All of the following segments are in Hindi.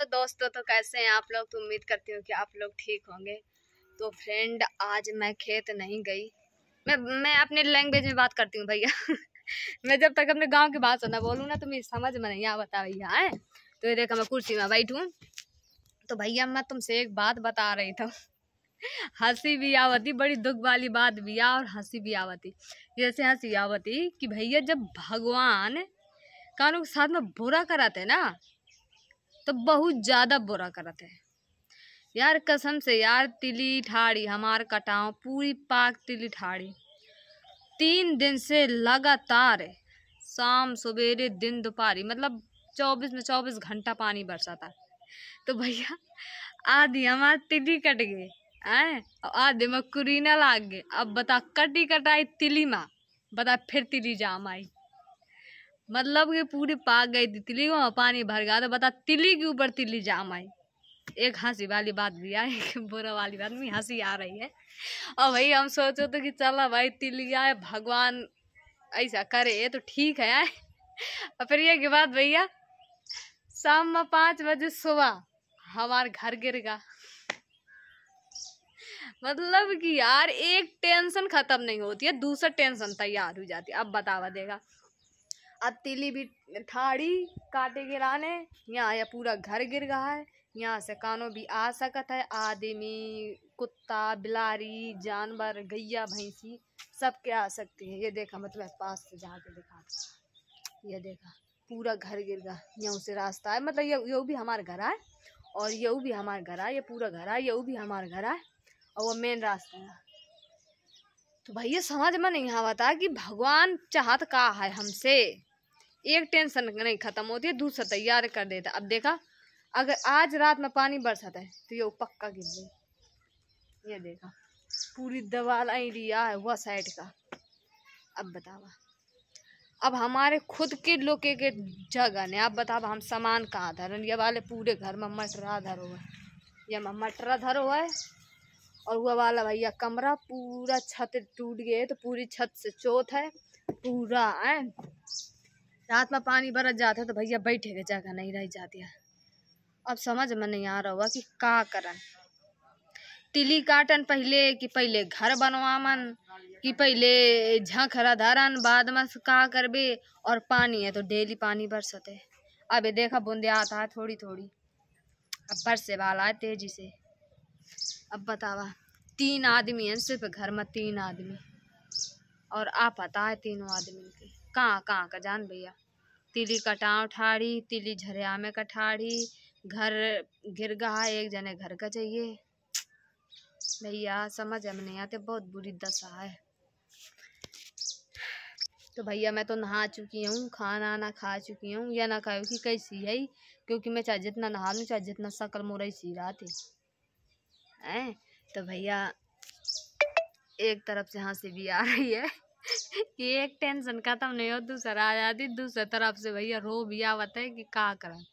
तो दोस्तों, तो कैसे हैं आप लोग। तो उम्मीद करती हूँ कि आप लोग ठीक होंगे। तो फ्रेंड, आज मैं खेत नहीं गई। मैं अपने लैंग्वेज में बात करती हूँ भैया। मैं जब तक अपने गांव की भाषा ना बोलूँ ना तो मेरी समझ में नहीं आ बता भैया है। तो ये देखा मैं कुर्सी में बैठूँ। तो भैया मैं तुमसे एक बात बता रही था। हंसी भी आवती, बड़ी दुख वाली बात भी आ और हंसी भी आवती। जैसे हंसी आवती कि भैया जब भगवान कानों के साथ में बुरा कराते ना तो बहुत ज्यादा बुरा करते हैं यार। कसम से यार, तिली ठाड़ी हमार कटाओ पूरी पाक तिली ठाड़ी 3 दिन से लगातार शाम सवेरे दिन दोपहरी मतलब 24 में 24 घंटा पानी बरसा था। तो भैया आधी हमार तिली कट गई है और आधे में कुरीना लाग गए। अब बता कटी कटाई तिली माँ, बता फिर तिली जाम आई। मतलब कि पूरी पाक गई थी तिली को, पानी भर गया। तो बता तिली के ऊपर तिली जाम आई। एक हंसी वाली बात भी है, एक बुरा वाली बात में हंसी आ रही है। और भाई हम सोचो तो कि चला भाई तिली आए, भगवान ऐसा करे तो ठीक है यार। और फिर ये की बात भैया, शाम में 5 बजे सुबह हमारे घर गिर गया। मतलब कि यार एक टेंशन खत्म नहीं होती है, दूसरा टेंशन तैयार हो जाती है। अब बतावा देगा। अब तिली भी ठाड़ी काटे गिराने, यहाँ या पूरा घर गिर गया है। यहाँ से कानो भी आ सकत है, आदमी कुत्ता बिलारी जानवर गैया भैंसी सब के आ सकती है। ये देखा मैं तुम्हें पास से जाके दिखा, ये देखा पूरा घर गिर गया। यहाँ से रास्ता है, मतलब ये भी हमारा घर है और ये भी हमारा घर है। ये पूरा घर है, ये भी हमारा घर है और वो मेन रास्ता है। तो भैया समझ में नहीं आता कि भगवान चाहत का है हमसे। एक टेंशन नहीं खत्म होती है, दूसरा तैयार कर देता। अब देखा अगर आज रात में पानी बरसाता है तो ये पक्का गिर गई। ये देखा पूरी दीवार एरिया है वह साइड का। अब बतावा, अब हमारे खुद के लोग के जगह ने अब बतावा हम सामान कहाँ धरन। ये वाले पूरे घर में मटरा धरो है, ये में मटरा धरो है। और वह वाला भैया कमरा पूरा छत टूट गए तो पूरी छत से चौथ है पूरा है। रात में पानी बरस जाता है तो भैया बैठे के जगह नहीं रह जाती है। अब समझ में नहीं आ रहा हुआ कि का करन। तिली काटन पहले कि पहले घर बनवामन कि पहले झखरा धरन, बाद में का करबे। और पानी है तो डेली पानी बरसते। अब ये देखा बूंदे आता है थोड़ी थोड़ी, अब बरसे वाला है तेजी से। अब बतावा 3 आदमी हैं सिर्फ घर में, 3 आदमी। और आप पता है तीनों आदमी के कहाँ कहाँ का जान भैया। तिली कटाव ठाड़ी, तिली झरिया में कठाड़ी, घर गिर गया। एक जने घर का चाहिए भैया, समझ में नहीं आते, बहुत बुरी दशा है। तो भैया मैं तो नहा चुकी हूँ, खाना ना खा चुकी हूँ। या ना खाऊँ कि कैसी है, क्योंकि मैं चाहे जितना नहा लूँ चाहे जितना शकल मोरा सी रहा है। तो भैया एक तरफ से हंसी भी आ रही है कि एक टेंशन खत्म नहीं हो दूसरा आ जाती। दूसरी तरफ से भैया रो भी आवत है कि का करन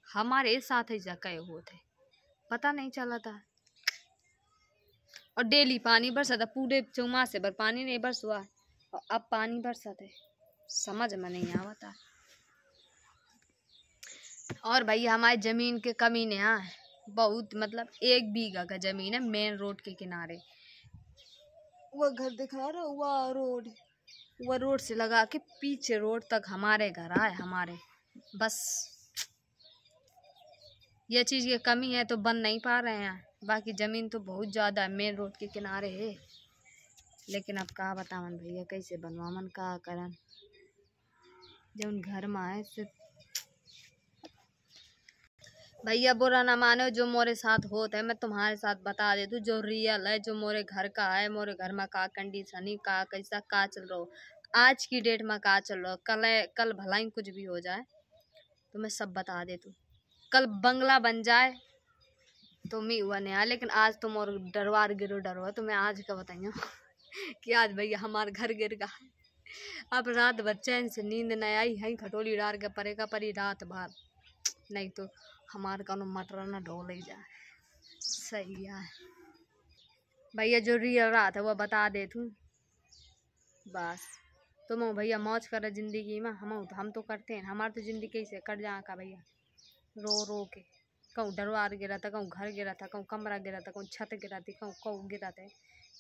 हमारे साथ ही जके होते पता नहीं चला था। और डेली पानी बरसा था, पूरे चौमासे भर पानी नहीं बरस हुआ और अब पानी बरसा थे, समझ में नहीं आवता। और भैया हमारी जमीन के कमीने यहाँ बहुत, मतलब 1 बीघा का जमीन है मेन रोड के किनारे। वो घर दिखा रहा, वो रोड से लगा के पीछे रोड तक हमारे घर आए हमारे। बस ये चीज़ की कमी है तो बन नहीं पा रहे हैं। बाकी ज़मीन तो बहुत ज़्यादा है, मेन रोड के किनारे है। लेकिन अब का बतावन भैया, कैसे बनवावन का करन जब घर में आए से। भैया बुरा ना मानो, जो मोरे साथ होता है मैं तुम्हारे साथ बता दे दूँ, जो रियल है, जो मोरे घर का है। मोरे घर में का कंडीशन ही का कैसा का चल रहा हो, आज की डेट में का चल रहा हो। कल भला ही कुछ भी हो जाए तो मैं सब बता दे तू। कल बंगला बन जाए तो मैं हुआ नहीं, लेकिन आज तो मोर डरवार गिरो डरवा। तो मैं आज का बताइए कि आज भैया हमारे घर गिर गया। अब रात बच्चे से नींद नहीं आई है, खटोली डार के परेगा परी रात भर, नहीं तो हमारे का मटर न ढोल ही जाए। सही है भैया, जो रियल रात है वो बता दे तू बस। तुम भैया मौज कर जिंदगी में, हम तो करते हैं। हमारी तो जिंदगी कैसे कट जा का भैया, रो रो के कहूँ दरबार गिरा था, कहूँ घर गिरा था, कहूँ कमरा गिरा था, कहूँ छत गिरा थी, कहूँ कहूँ गिरा थे,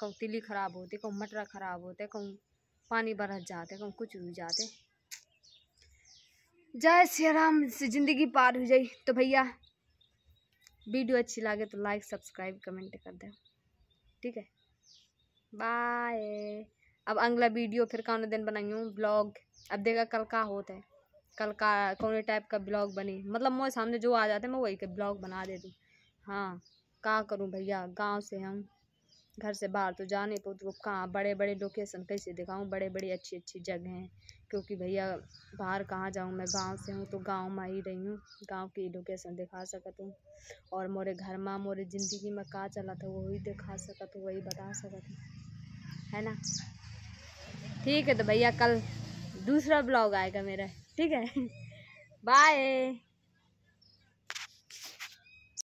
कहूँ तिली खराब होती, कहूँ मटर खराब होते, कहूँ पानी बरस जाते, कहूँ कुछ हो जाते। जय श्री राम से जिंदगी पार हो जाई। तो भैया वीडियो अच्छी लगे तो लाइक सब्सक्राइब कमेंट कर दे, ठीक है। बाय। अब अगला वीडियो फिर कौन दिन बनाई हूँ ब्लॉग, अब देखा कल का होता है, कल का कौन टाइप का ब्लॉग बनी, मतलब मेरे सामने जो आ जाते हैं मैं वही के ब्लॉग बना देती। हाँ क्या करूँ भैया, गांव से हम घर से बाहर तो जाने को, तो कहाँ बड़े बड़े लोकेशन कैसे दिखाऊँ, बड़े बड़ी अच्छी अच्छी जगह हैं, क्योंकि भैया बाहर कहाँ जाऊँ, मैं गांव से हूँ तो गांव में ही रही हूँ, गांव की लोकेशन दिखा सकत हूँ, और मोरे घर में मोरे ज़िंदगी में का चला था वही दिखा सकत हूँ, वही बता सकत हूँ, है ना। ठीक है तो भैया कल दूसरा ब्लॉग आएगा मेरा, ठीक है। बाय।